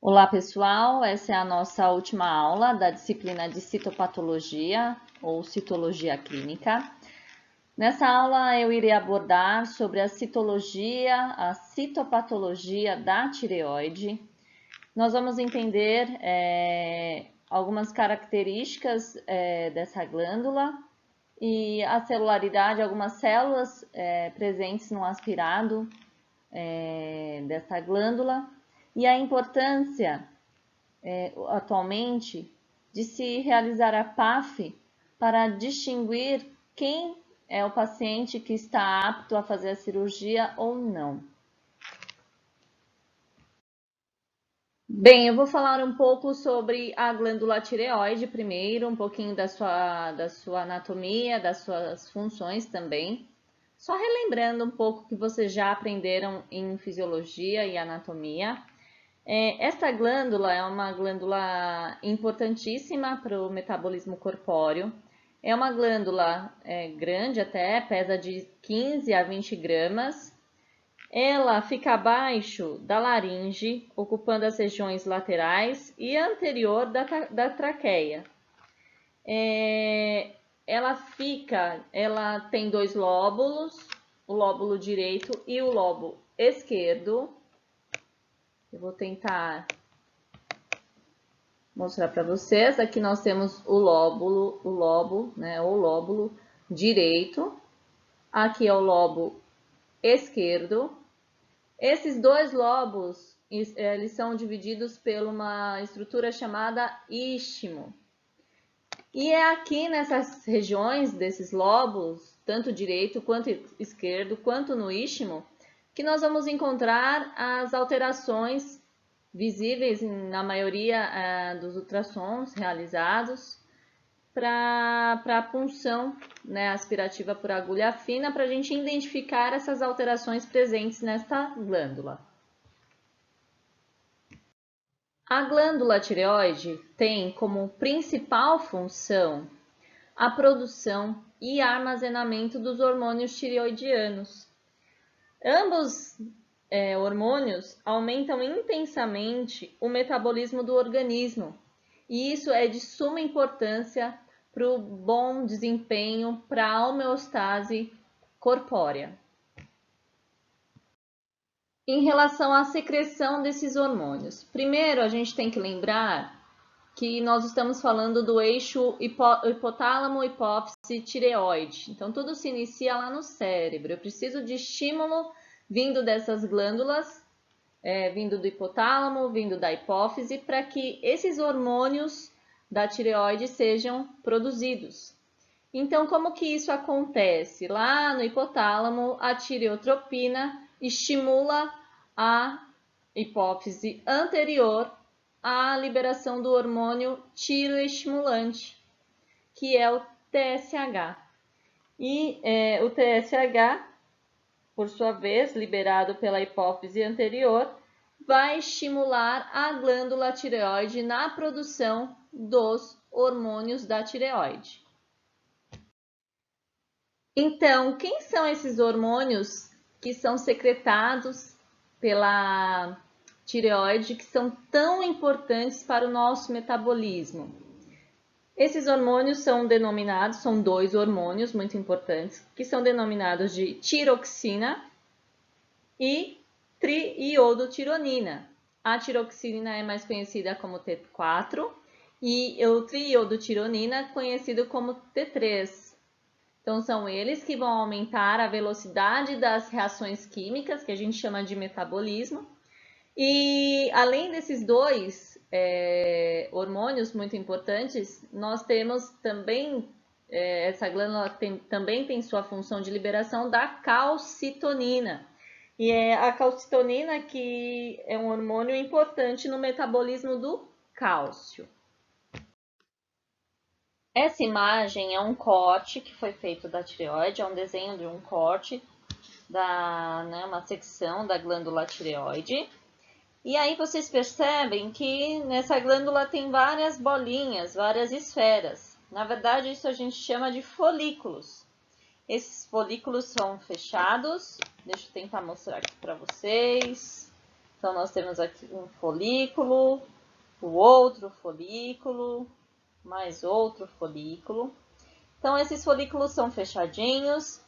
Olá, pessoal. Essa é a nossa última aula da disciplina de citopatologia ou citologia clínica. Nessa aula eu irei abordar sobre a citologia, a citopatologia da tireoide. Nós vamos entender algumas características dessa glândula e a celularidade, algumas células presentes no aspirado dessa glândula. E a importância, atualmente, de se realizar a PAF para distinguir quem é o paciente que está apto a fazer a cirurgia ou não. Bem, eu vou falar um pouco sobre a glândula tireoide primeiro, um pouquinho da sua anatomia, das suas funções também. Só relembrando um pouco que vocês já aprenderam em fisiologia e anatomia. Essa glândula é uma glândula importantíssima para o metabolismo corpóreo. É uma glândula grande até, pesa de 15 a 20 gramas. Ela fica abaixo da laringe, ocupando as regiões laterais e anterior da traqueia. Ela tem dois lóbulos, o lóbulo direito e o lobo esquerdo. Eu vou tentar mostrar para vocês. Aqui nós temos o lobo direito. Aqui é o lobo esquerdo. Esses dois lobos, eles são divididos por uma estrutura chamada istmo. E é aqui nessas regiões desses lobos, tanto direito quanto esquerdo, quanto no istmo, que nós vamos encontrar as alterações visíveis na maioria dos ultrassons realizados para a punção aspirativa por agulha fina, para a gente identificar essas alterações presentes nesta glândula. A glândula tireoide tem como principal função a produção e armazenamento dos hormônios tireoidianos. Ambos hormônios aumentam intensamente o metabolismo do organismo, e isso é de suma importância para o bom desempenho, para a homeostase corpórea. Em relação à secreção desses hormônios, primeiro a gente tem que lembrar que nós estamos falando do eixo hipotálamo, hipófise, tireoide. Então tudo se inicia lá no cérebro. Eu preciso de estímulo vindo dessas glândulas, vindo do hipotálamo, vindo da hipófise, para que esses hormônios da tireoide sejam produzidos. Então, como que isso acontece? Lá no hipotálamo, a tireotropina estimula a hipófise anterior à liberação do hormônio tiroestimulante, que é o TSH. E o TSH, por sua vez, liberado pela hipófise anterior, vai estimular a glândula tireoide na produção dos hormônios da tireoide. Então, quem são esses hormônios que são secretados pela tireoide, que são tão importantes para o nosso metabolismo? Esses hormônios são dois hormônios muito importantes, que são denominados de tiroxina e triiodotironina. A tiroxina é mais conhecida como T4 e o triiodotironina conhecido como T3. Então, são eles que vão aumentar a velocidade das reações químicas, que a gente chama de metabolismo. E, além desses dois hormônios muito importantes, nós temos também, essa glândula também tem sua função de liberação da calcitonina. E é a calcitonina que é um hormônio importante no metabolismo do cálcio. Essa imagem é um corte que foi feito da tireoide, é um desenho de um corte, uma secção da glândula tireoide. E aí vocês percebem que nessa glândula tem várias bolinhas, várias esferas. Na verdade, isso a gente chama de folículos. Esses folículos são fechados. Deixa eu tentar mostrar aqui para vocês. Então, nós temos aqui um folículo, o outro folículo, mais outro folículo. Então, esses folículos são fechadinhos.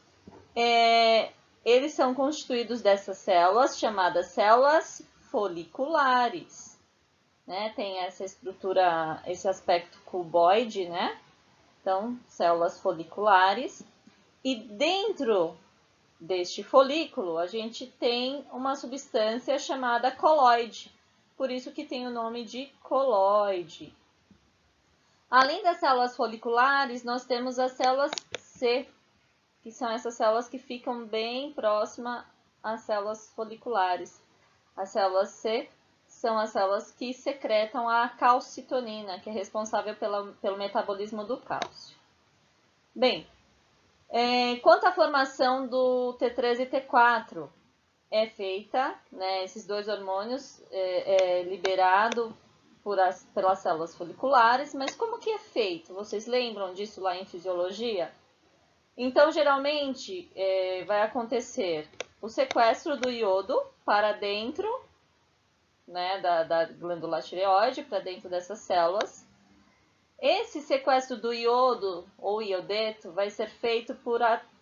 Eles são constituídos dessas células, chamadas células foliculares. Né? Tem essa estrutura, esse aspecto cuboide, né? Então, células foliculares. E dentro deste folículo, a gente tem uma substância chamada coloide. Por isso que tem o nome de coloide. Além das células foliculares, nós temos as células C, que são essas células que ficam bem próximas às células foliculares. As células C são as células que secretam a calcitonina, que é responsável pelo metabolismo do cálcio. Bem, quanto à formação do T3 e T4, é feita, né, esses dois hormônios liberado pelas células foliculares, mas como que é feito? Vocês lembram disso lá em fisiologia? Então, geralmente, vai acontecer o sequestro do iodo para dentro, né, da glândula tireoide, para dentro dessas células. Esse sequestro do iodo ou iodeto vai ser feito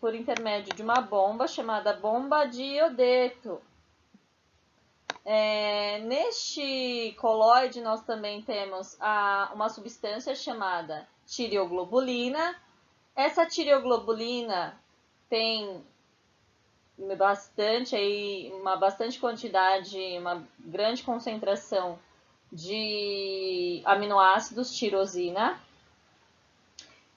por intermédio de uma bomba chamada bomba de iodeto. Neste coloide, nós também temos uma substância chamada tireoglobulina. Essa tireoglobulina tem uma bastante quantidade, uma grande concentração de aminoácidos tirosina.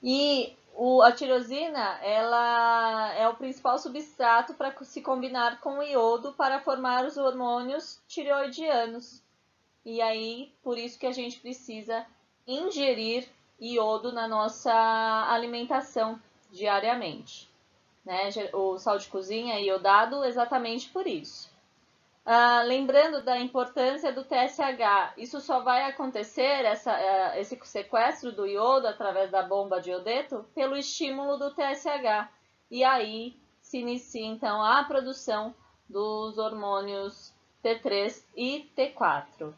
E a tirosina, ela é o principal substrato para se combinar com o iodo para formar os hormônios tireoidianos. E aí, por isso que a gente precisa ingerir iodo na nossa alimentação diariamente. Né? O sal de cozinha é iodado exatamente por isso. Lembrando da importância do TSH, isso só vai acontecer, esse sequestro do iodo através da bomba de iodeto, pelo estímulo do TSH. E aí se inicia então a produção dos hormônios T3 e T4.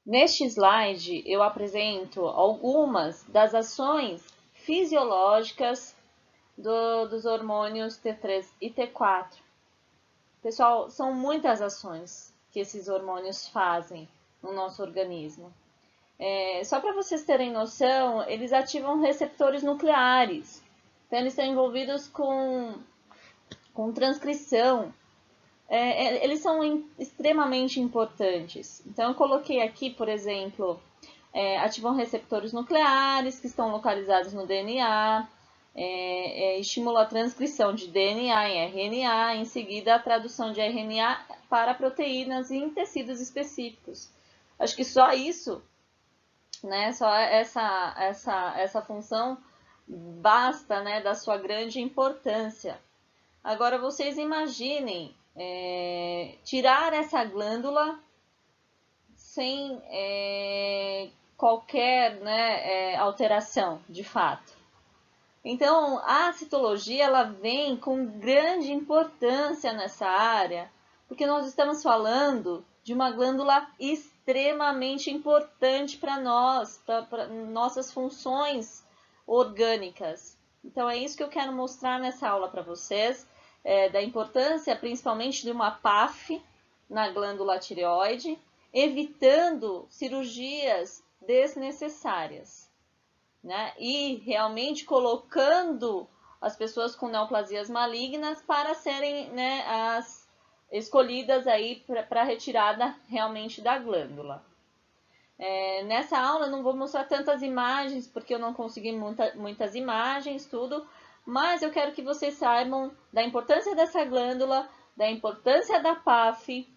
Neste slide eu apresento algumas das ações fisiológicas dos hormônios T3 e T4. Pessoal, são muitas ações que esses hormônios fazem no nosso organismo. Só para vocês terem noção, eles ativam receptores nucleares. Então, eles estão envolvidos com transcrição. Eles são extremamente importantes. Então, eu coloquei aqui, por exemplo, ativam receptores nucleares que estão localizados no DNA, estimula a transcrição de DNA em RNA, em seguida a tradução de RNA para proteínas em tecidos específicos. Acho que só isso, né, só essa função basta, né, da sua grande importância. Agora vocês imaginem tirar essa glândula sem qualquer, né, alteração de fato. Então, a citologia ela vem com grande importância nessa área, porque nós estamos falando de uma glândula extremamente importante para nós, para nossas funções orgânicas. Então, é isso que eu quero mostrar nessa aula para vocês, da importância principalmente de uma PAF na glândula tireoide, evitando cirurgias desnecessárias. Né? E realmente colocando as pessoas com neoplasias malignas para serem, né, as escolhidas aí para retirada realmente da glândula. Nessa aula eu não vou mostrar tantas imagens, porque eu não consegui muitas imagens, tudo, mas eu quero que vocês saibam da importância dessa glândula, da importância da PAF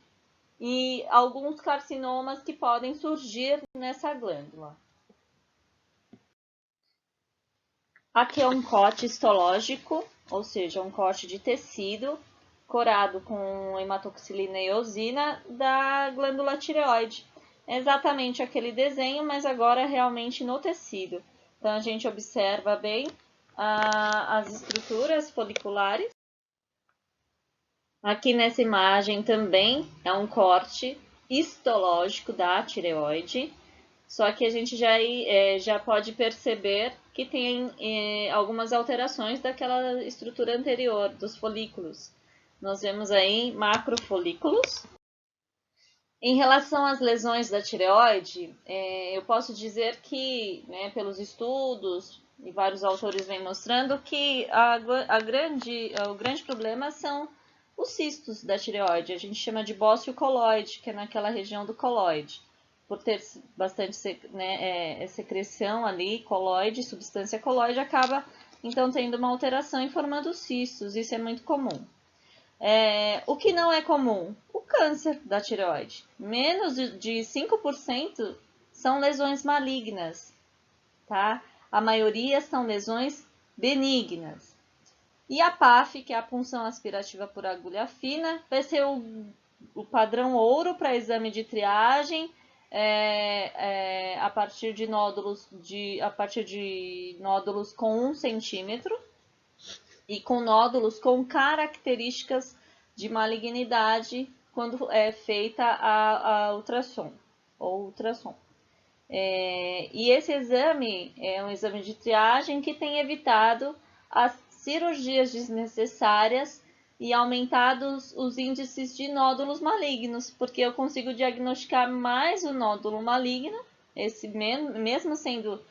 e alguns carcinomas que podem surgir nessa glândula. Aqui é um corte histológico, ou seja, um corte de tecido corado com hematoxilina e eosina da glândula tireoide. É exatamente aquele desenho, mas agora realmente no tecido. Então, a gente observa bem as estruturas foliculares. Aqui nessa imagem também é um corte histológico da tireoide, só que a gente já pode perceber que tem algumas alterações daquela estrutura anterior, dos folículos. Nós vemos aí macrofolículos. Em relação às lesões da tireoide, eu posso dizer que, né, pelos estudos, e vários autores vêm mostrando que o grande problema são os cistos da tireoide. A gente chama de bócio coloide, que é naquela região do coloide. Por ter bastante secreção ali, coloide, substância coloide, acaba então tendo uma alteração e formando cistos. Isso é muito comum. O que não é comum? O câncer da tireoide. Menos de 5% são lesões malignas, tá? A maioria são lesões benignas. E a PAF, que é a punção aspirativa por agulha fina, vai ser o padrão ouro para exame de triagem, a partir de nódulos com 1 centímetro e com nódulos com características de malignidade quando é feita a ultrassom ou ultrassom. E esse exame é um exame de triagem que tem evitado as cirurgias desnecessárias e aumentado os índices de nódulos malignos, porque eu consigo diagnosticar mais o nódulo maligno, mesmo sendo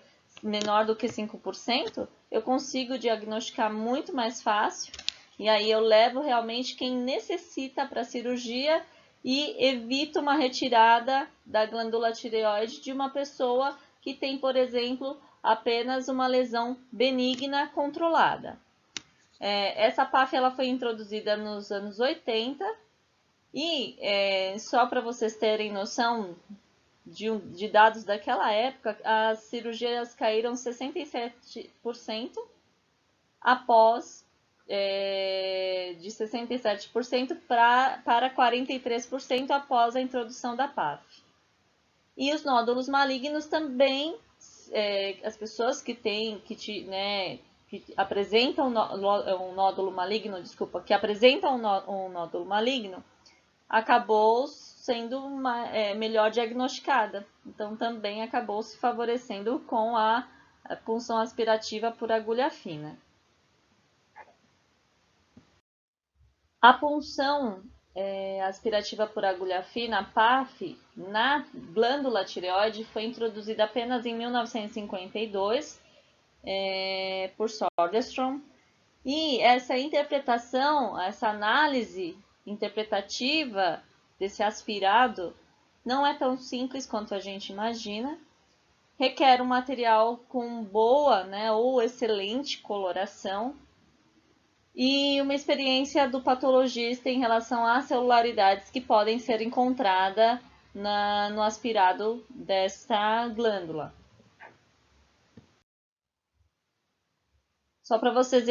menor do que 5%, eu consigo diagnosticar muito mais fácil, e aí eu levo realmente quem necessita para a cirurgia e evito uma retirada da glândula tireoide de uma pessoa que tem, por exemplo, apenas uma lesão benigna controlada. Essa PAF ela foi introduzida nos anos 80 e, só para vocês terem noção de dados daquela época, as cirurgias caíram 67% após, de 67% para 43% após a introdução da PAF. E os nódulos malignos também, as pessoas que apresentam um nódulo maligno, que apresentam um nódulo maligno, acabou sendo melhor diagnosticada. Então, também acabou se favorecendo com a punção aspirativa por agulha fina. A punção aspirativa por agulha fina, a PAF, na glândula tireoide foi introduzida apenas em 1952 por Soderstrom. E essa interpretação, essa análise interpretativa desse aspirado não é tão simples quanto a gente imagina. Requer um material com boa, ou excelente coloração e uma experiência do patologista em relação às celularidades que podem ser encontradas no aspirado desta glândula. Só para vocês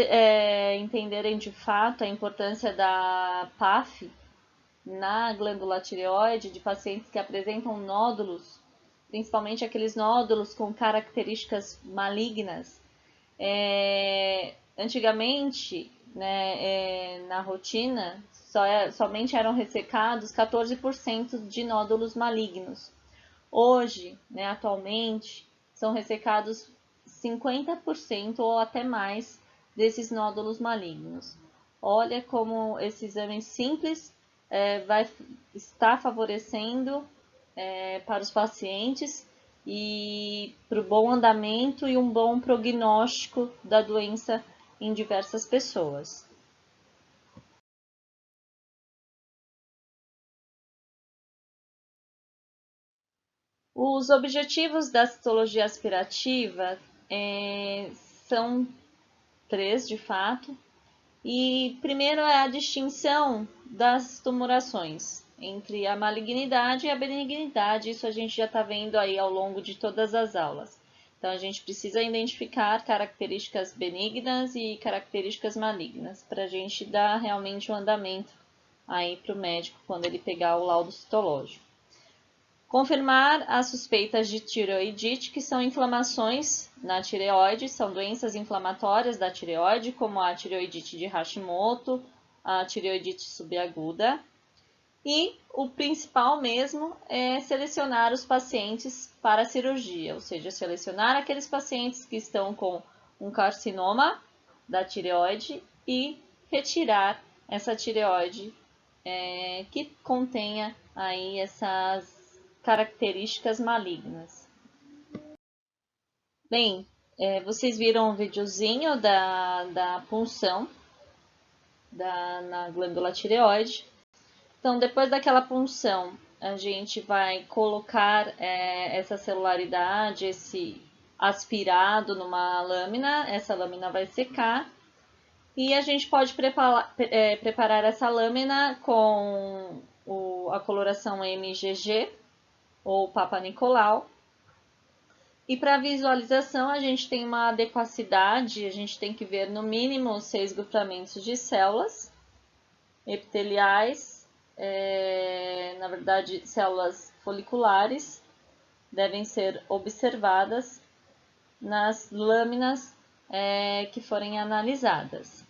entenderem de fato a importância da PAF na glândula tireoide de pacientes que apresentam nódulos, principalmente aqueles nódulos com características malignas. Antigamente, na rotina, somente eram ressecados 14% de nódulos malignos. Hoje, atualmente, são ressecados 50% ou até mais desses nódulos malignos. Olha como esse exame simples vai estar favorecendo para os pacientes e para o bom andamento e um bom prognóstico da doença em diversas pessoas. Os objetivos da citologia aspirativa são 3, de fato. E primeiro é a distinção das tumorações entre a malignidade e a benignidade. Isso a gente já está vendo aí ao longo de todas as aulas. Então, a gente precisa identificar características benignas e características malignas para a gente dar realmente o andamento aí para o médico quando ele pegar o laudo citológico. Confirmar as suspeitas de tireoidite, que são inflamações na tireoide, são doenças inflamatórias da tireoide, como a tireoidite de Hashimoto, a tireoidite subaguda. E o principal mesmo é selecionar os pacientes para a cirurgia, ou seja, selecionar aqueles pacientes que estão com um carcinoma da tireoide e retirar essa tireoide que contenha aí essas características malignas. Bem, vocês viram o videozinho da punção na glândula tireoide. Então, depois daquela punção, a gente vai colocar essa celularidade, esse aspirado numa lâmina. Essa lâmina vai secar. E a gente pode preparar essa lâmina com a coloração MGG ou Papa Nicolau. E para visualização, a gente tem uma adequacidade, a gente tem que ver no mínimo 6 grupamentos de células epiteliais, na verdade, células foliculares, devem ser observadas nas lâminas que forem analisadas.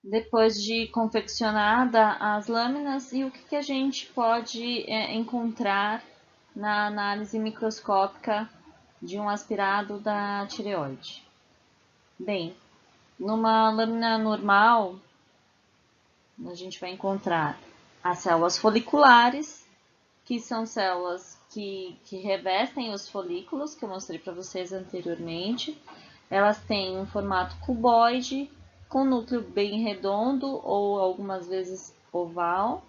Depois de confeccionada as lâminas, e o que a gente pode encontrar na análise microscópica de um aspirado da tireoide? Bem, numa lâmina normal, a gente vai encontrar as células foliculares, que são células que revestem os folículos, que eu mostrei para vocês anteriormente. Elas têm um formato cuboide, com núcleo bem redondo ou algumas vezes oval.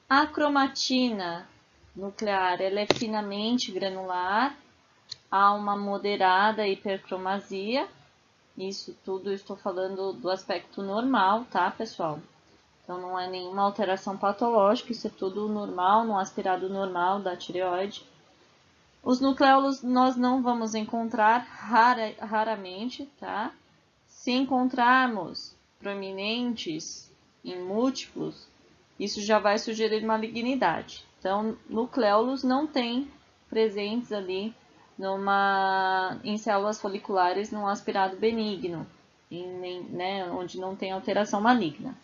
A cromatina nuclear ela é finamente granular, há uma moderada hipercromasia. Isso tudo eu estou falando do aspecto normal, tá, pessoal? Então, não é nenhuma alteração patológica, isso é tudo normal, num aspirado normal da tireoide. Os nucleolos nós não vamos encontrar raramente, tá? Se encontrarmos proeminentes em múltiplos, isso já vai sugerir malignidade. Então, nucleolos não tem presentes ali em células foliculares num aspirado benigno, onde não tem alteração maligna.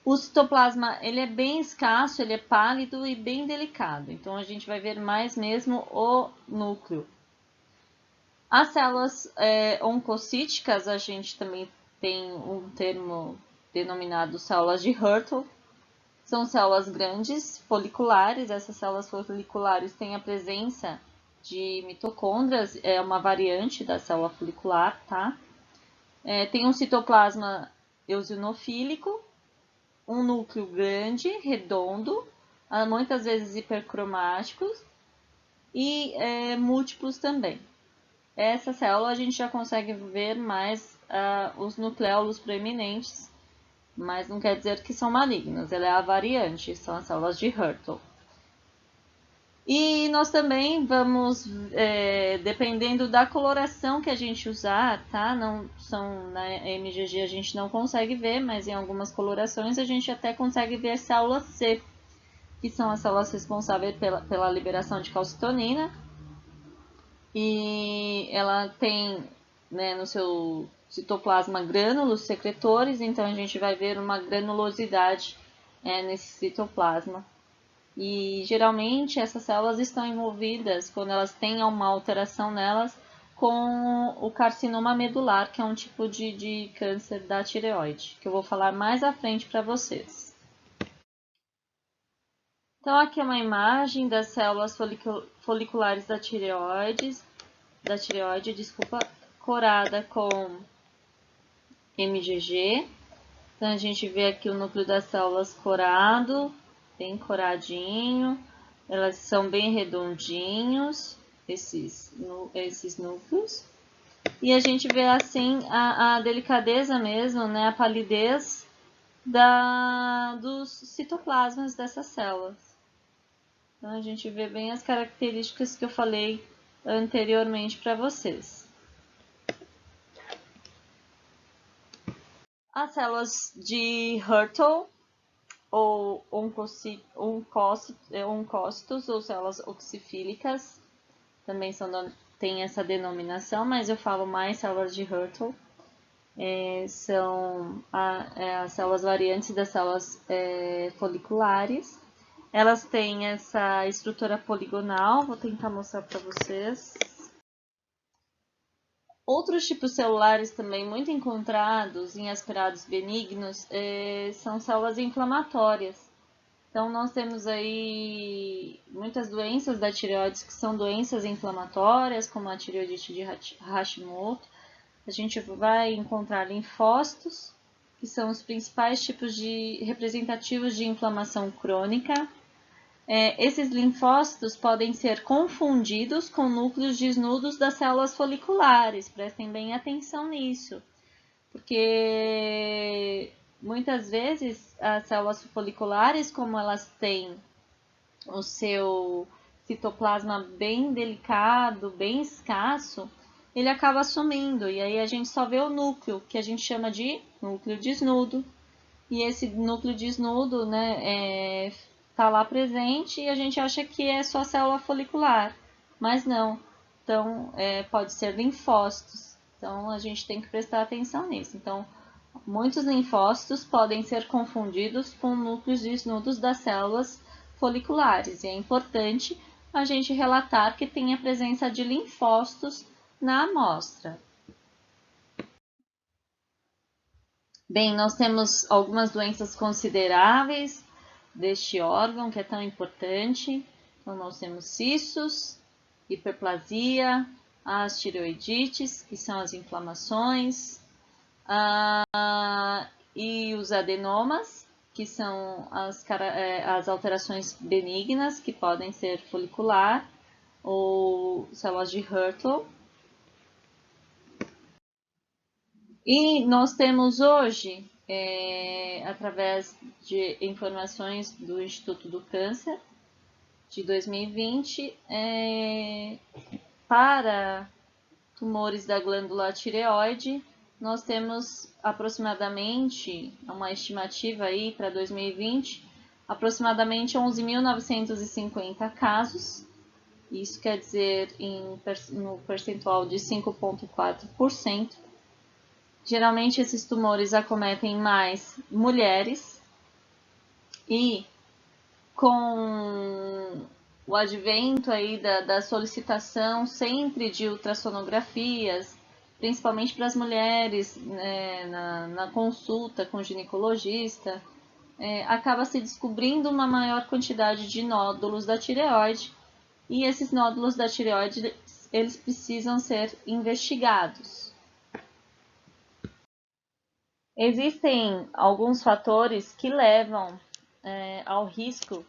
O citoplasma ele é bem escasso, ele é pálido e bem delicado, então a gente vai ver mais mesmo o núcleo. As células oncocíticas, a gente também tem um termo denominado células de Hürtel. São células grandes, foliculares. Essas células foliculares têm a presença de mitocôndrias, é uma variante da célula folicular, tá? Tem um citoplasma eosinofílico, um núcleo grande, redondo, muitas vezes hipercromáticos e múltiplos também. Essa célula a gente já consegue ver mais os nucleolos proeminentes, mas não quer dizer que são malignas, ela é a variante, são as células de Hürtel. E nós também vamos, dependendo da coloração que a gente usar, tá? Não são na MGG a gente não consegue ver, mas em algumas colorações a gente até consegue ver as células C, que são as células responsáveis pela liberação de calcitonina. E ela tem, no seu citoplasma grânulos secretores, então a gente vai ver uma granulosidade nesse citoplasma. E geralmente essas células estão envolvidas, quando elas têm uma alteração nelas, com o carcinoma medular, que é um tipo de câncer da tireoide, que eu vou falar mais à frente para vocês. Então, aqui é uma imagem das células foliculares da tireoide, corada com MGG. Então, a gente vê aqui o núcleo das células corado, bem coradinho. Elas são bem redondinhos, esses núcleos. E a gente vê assim a delicadeza mesmo, a palidez dos citoplasmas dessas células. Então, a gente vê bem as características que eu falei anteriormente para vocês. As células de Hürtel, ou oncócitos, ou células oxifílicas, também têm essa denominação, mas eu falo mais células de Hürtel. são as células variantes das células foliculares. Elas têm essa estrutura poligonal, vou tentar mostrar para vocês. Outros tipos celulares também muito encontrados em aspirados benignos são células inflamatórias. Então, nós temos aí muitas doenças da tireoide que são doenças inflamatórias, como a tireoidite de Hashimoto. A gente vai encontrar linfócitos, que são os principais tipos representativos de inflamação crônica. Esses linfócitos podem ser confundidos com núcleos desnudos das células foliculares, prestem bem atenção nisso, porque muitas vezes as células foliculares, como elas têm o seu citoplasma bem delicado, bem escasso, ele acaba sumindo, e aí a gente só vê o núcleo, que a gente chama de núcleo desnudo, e esse núcleo desnudo, né, está lá presente e a gente acha que é só célula folicular, mas não. Então, pode ser linfócitos. Então, a gente tem que prestar atenção nisso. Então, muitos linfócitos podem ser confundidos com núcleos desnudos das células foliculares. E é importante a gente relatar que tem a presença de linfócitos na amostra. Bem, nós temos algumas doenças consideráveis deste órgão, que é tão importante. Então, nós temos cistos, hiperplasia, as tireoidites, que são as inflamações, e os adenomas, que são as alterações benignas, que podem ser folicular ou células de Hürthle. E nós temos hoje, através de informações do Instituto do Câncer de 2020, para tumores da glândula tireoide, nós temos aproximadamente, uma estimativa aí para 2020, aproximadamente 11.950 casos. Isso quer dizer no percentual de 5,4%. Geralmente esses tumores acometem mais mulheres e com o advento aí da solicitação sempre de ultrassonografias, principalmente para as mulheres, né, na consulta com o ginecologista, acaba se descobrindo uma maior quantidade de nódulos da tireoide e esses nódulos da tireoide eles precisam ser investigados. Existem alguns fatores que levam ao risco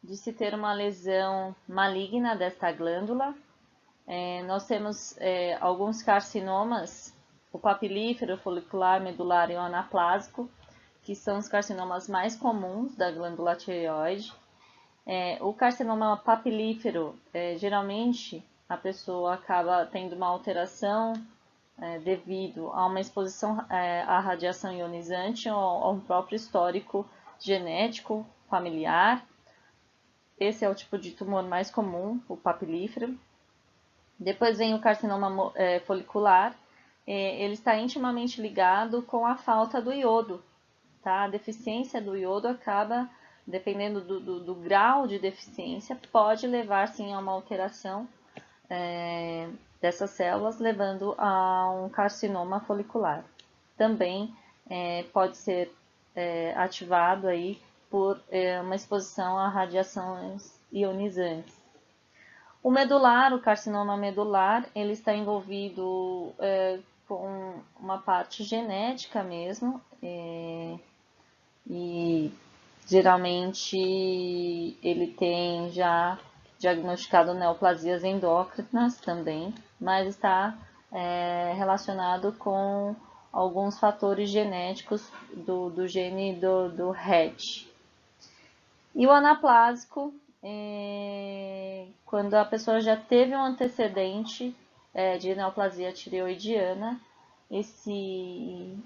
de se ter uma lesão maligna desta glândula. Nós temos alguns carcinomas, o papilífero, folicular, medular e o anaplásico, que são os carcinomas mais comuns da glândula tireoide. O carcinoma papilífero, geralmente a pessoa acaba tendo uma alteração devido a uma exposição à radiação ionizante ou a um próprio histórico genético familiar. Esse é o tipo de tumor mais comum, o papilífero. Depois vem o carcinoma folicular. Ele está intimamente ligado com a falta do iodo. Tá? A deficiência do iodo acaba, dependendo do grau de deficiência, pode levar sim a uma alteração dessas células, levando a um carcinoma folicular. Também pode ser ativado aí por uma exposição a radiações ionizantes. O medular, o carcinoma medular, ele está envolvido com uma parte genética mesmo, e geralmente ele tem já diagnosticado neoplasias endócrinas também, mas está relacionado com alguns fatores genéticos do gene do RET. E o anaplásico, quando a pessoa já teve um antecedente de neoplasia tireoidiana, esse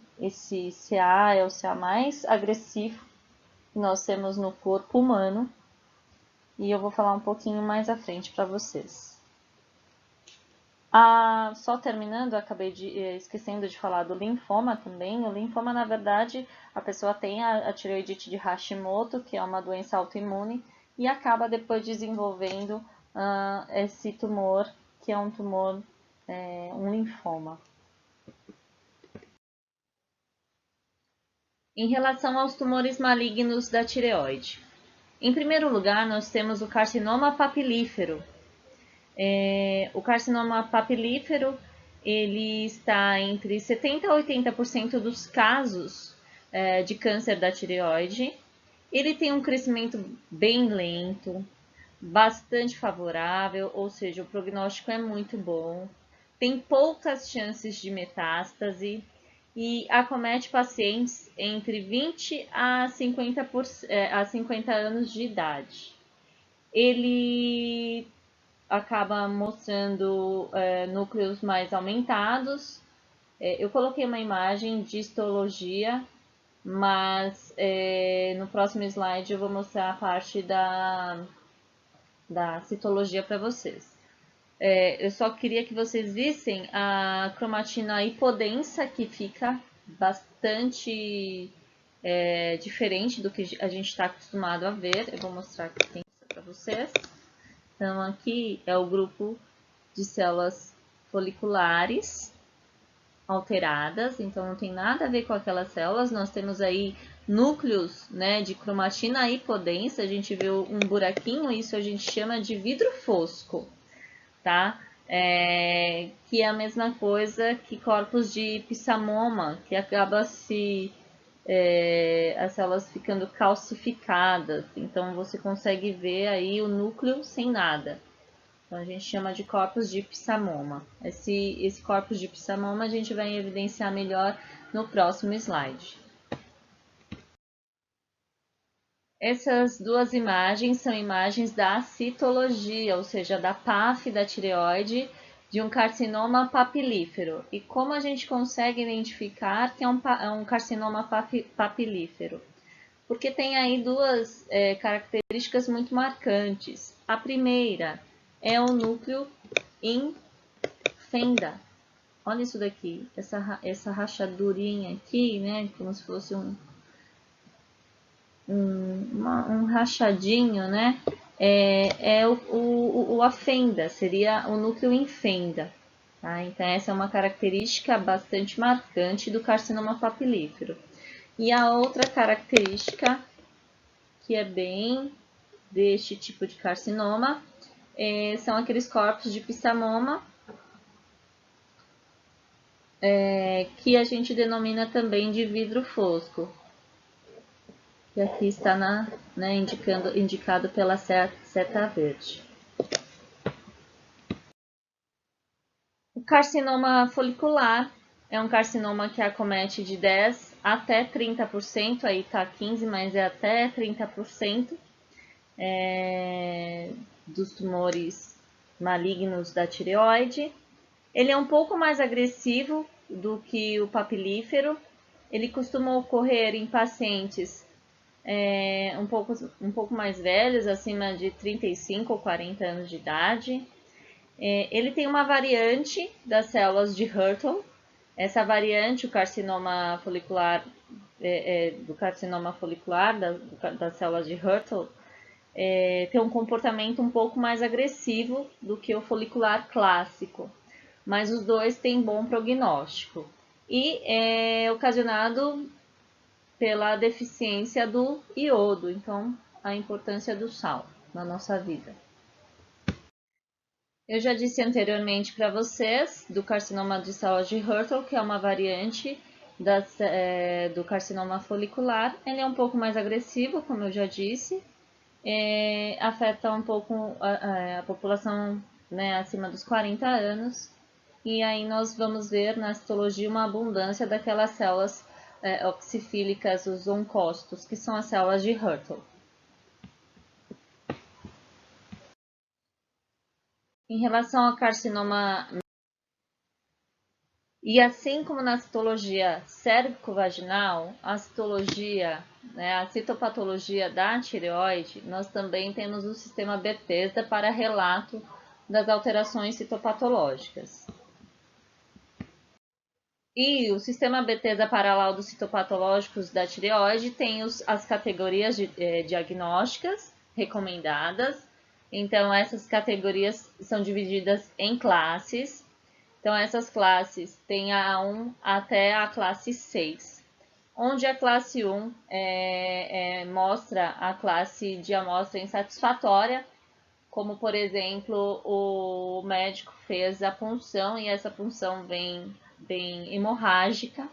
CA é o CA mais agressivo que nós temos no corpo humano, e eu vou falar um pouquinho mais à frente para vocês. Só terminando, acabei esquecendo de falar do linfoma também. O linfoma, na verdade, a pessoa tem a tireoidite de Hashimoto, que é uma doença autoimune, e acaba depois desenvolvendo esse tumor, que é um tumor, um linfoma. Em relação aos tumores malignos da tireoide. Em primeiro lugar, nós temos o carcinoma papilífero. O carcinoma papilífero, ele está entre 70% a 80% dos casos de câncer da tireoide. Ele tem um crescimento bem lento, bastante favorável, ou seja, o prognóstico é muito bom. Tem poucas chances de metástase e acomete pacientes entre 20 a 50 anos de idade. Ele acaba mostrando núcleos mais aumentados. Eu coloquei uma imagem de histologia, mas no próximo slide eu vou mostrar a parte da citologia para vocês. Eu só queria que vocês vissem a cromatina hipodensa, que fica bastante diferente do que a gente está acostumado a ver. Eu vou mostrar aqui para vocês. Então, aqui é o grupo de células foliculares alteradas, então não tem nada a ver com aquelas células. Nós temos aí núcleos, né, de cromatina hipodensa, a gente viu um buraquinho, isso a gente chama de vidro fosco, tá? Que é a mesma coisa que corpos de pissamoma, que acaba as células ficando calcificadas, então você consegue ver aí o núcleo sem nada. Então, a gente chama de corpos de pissamoma. Esse corpus de pissamoma a gente vai evidenciar melhor no próximo slide. Essas duas imagens são imagens da citologia, ou seja, da PAF da tireoide, de um carcinoma papilífero. E como a gente consegue identificar que é um carcinoma papilífero? Porque tem aí duas características muito marcantes. A primeira é o núcleo em fenda. Olha isso daqui, essa rachadurinha aqui, né? Como se fosse um rachadinho, né? A fenda, seria o núcleo em fenda. Tá? Então, essa é uma característica bastante marcante do carcinoma papilífero. E a outra característica, que é bem deste tipo de carcinoma, são aqueles corpos de pissamoma, que a gente denomina também de vidro fosco, que aqui está indicado pela seta verde. O carcinoma folicular é um carcinoma que acomete de 10 até 30%, aí está 15%, mas é até 30% dos tumores malignos da tireoide. Ele é um pouco mais agressivo do que o papilífero. Ele costuma ocorrer em pacientes um pouco mais velhos, acima de 35 ou 40 anos de idade. Ele tem uma variante das células de Hürtel. Essa variante, o carcinoma folicular, do carcinoma folicular, das células de Hürtel, tem um comportamento um pouco mais agressivo do que o folicular clássico, mas os dois têm bom prognóstico. E é ocasionado pela deficiência do iodo, então a importância do sal na nossa vida. Eu já disse anteriormente para vocês do carcinoma de células de Hürtel, que é uma variante do carcinoma folicular. Ele é um pouco mais agressivo, como eu já disse, afeta um pouco a população, né, acima dos 40 anos. E aí nós vamos ver na citologia uma abundância daquelas células oxifílicas, os oncócitos, que são as células de Hürtel. Em relação ao carcinoma, e assim como na citologia cérvico-vaginal, a citologia, né, a citopatologia da tireoide, nós também temos o sistema Bethesda para relato das alterações citopatológicas. E o sistema Bethesda para laudos citopatológicos da tireoide tem as categorias diagnósticas recomendadas. Então, essas categorias são divididas em classes. Então, essas classes têm a A1 até a classe 6, onde a classe 1 mostra a classe de amostra insatisfatória, como, por exemplo, o médico fez a punção e essa punção vem hemorrágica,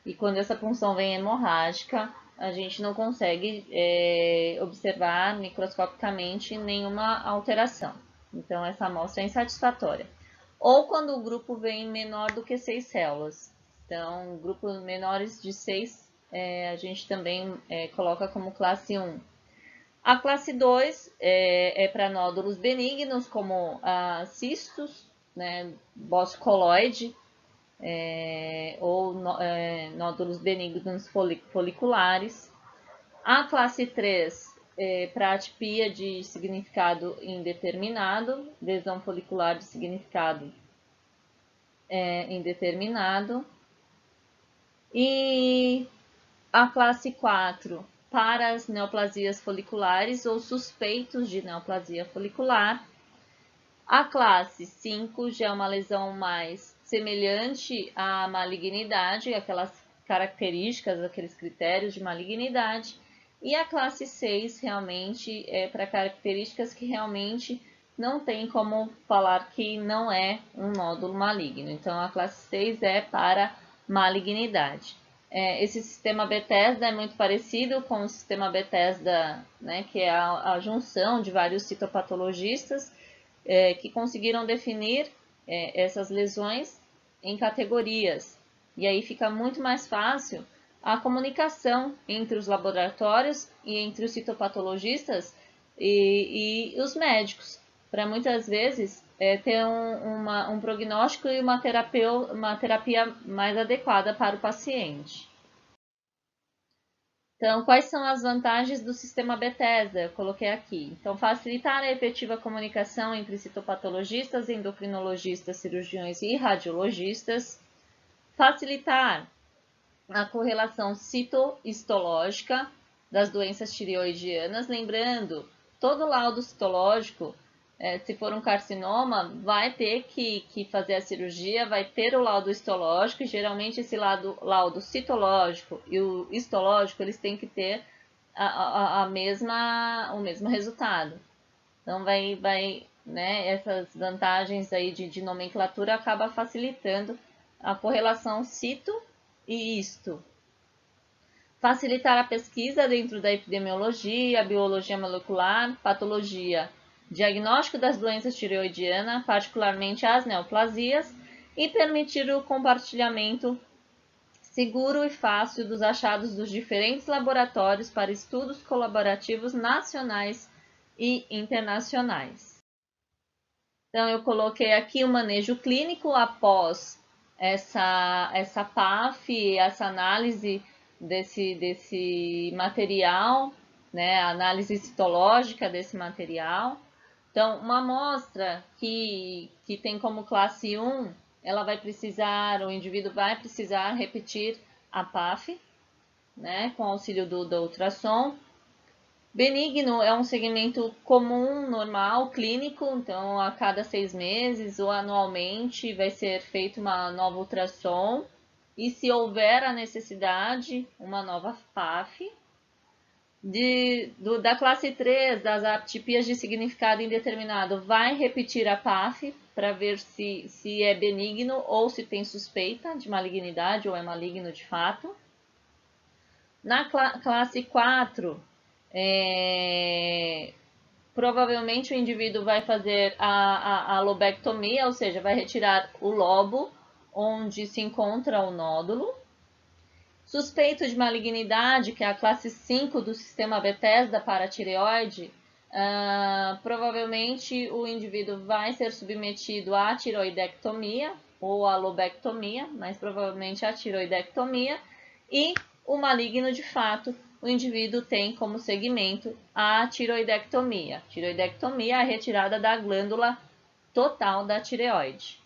e quando essa punção vem hemorrágica, a gente não consegue observar microscopicamente nenhuma alteração. Então, essa amostra é insatisfatória. Ou quando o grupo vem menor do que 6 células. Então, grupos menores de 6, a gente também coloca como classe 1. A classe 2 é para nódulos benignos, como cistos, né, boscoloide, ou nódulos benignos foliculares. A classe 3 para atipia de significado indeterminado, lesão folicular de significado indeterminado. E a classe 4 para as neoplasias foliculares ou suspeitos de neoplasia folicular. A classe 5 já é uma lesão mais semelhante à malignidade, aquelas características, aqueles critérios de malignidade. E a classe 6 realmente é para características que realmente não tem como falar que não é um nódulo maligno. Então, a classe 6 é para malignidade. Esse sistema Bethesda é muito parecido com o sistema Bethesda, né, que é a junção de vários citopatologistas que conseguiram definir essas lesões em categorias. E aí fica muito mais fácil a comunicação entre os laboratórios e entre os citopatologistas e os médicos, para muitas vezes ter um prognóstico e uma terapia mais adequada para o paciente. Então, quais são as vantagens do sistema Bethesda? Eu coloquei aqui. Então, facilitar a efetiva comunicação entre citopatologistas, endocrinologistas, cirurgiões e radiologistas. Facilitar a correlação citohistológica das doenças tireoidianas. Lembrando, todo laudo citológico, se for um carcinoma, vai ter que fazer a cirurgia, vai ter o laudo histológico, e geralmente esse laudo citológico e o histológico, eles têm que ter o mesmo resultado. Então, né, essas vantagens aí de nomenclatura acaba facilitando a correlação cito e histo. Facilitar a pesquisa dentro da epidemiologia, biologia molecular, patologia, diagnóstico das doenças tireoidianas, particularmente as neoplasias, e permitir o compartilhamento seguro e fácil dos achados dos diferentes laboratórios para estudos colaborativos nacionais e internacionais. Então, eu coloquei aqui o manejo clínico após essa PAF, essa análise desse material, né, a análise citológica desse material. Então, uma amostra que tem como classe 1, o indivíduo vai precisar repetir a PAF, né, com auxílio do ultrassom. Benigno é um segmento comum, normal, clínico, então a cada 6 meses ou anualmente vai ser feita uma nova ultrassom e, se houver a necessidade, uma nova PAF. Da classe 3, das atipias de significado indeterminado, vai repetir a PAF para ver se é benigno ou se tem suspeita de malignidade ou é maligno de fato. Na classe 4, provavelmente o indivíduo vai fazer a lobectomia, ou seja, vai retirar o lobo onde se encontra o nódulo. Suspeito de malignidade, que é a classe 5 do sistema Bethesda para a tireoide, provavelmente o indivíduo vai ser submetido à tiroidectomia ou à lobectomia, mas provavelmente à tiroidectomia, e o maligno de fato, o indivíduo tem como segmento a tiroidectomia. Tiroidectomia é a retirada da glândula total da tireoide.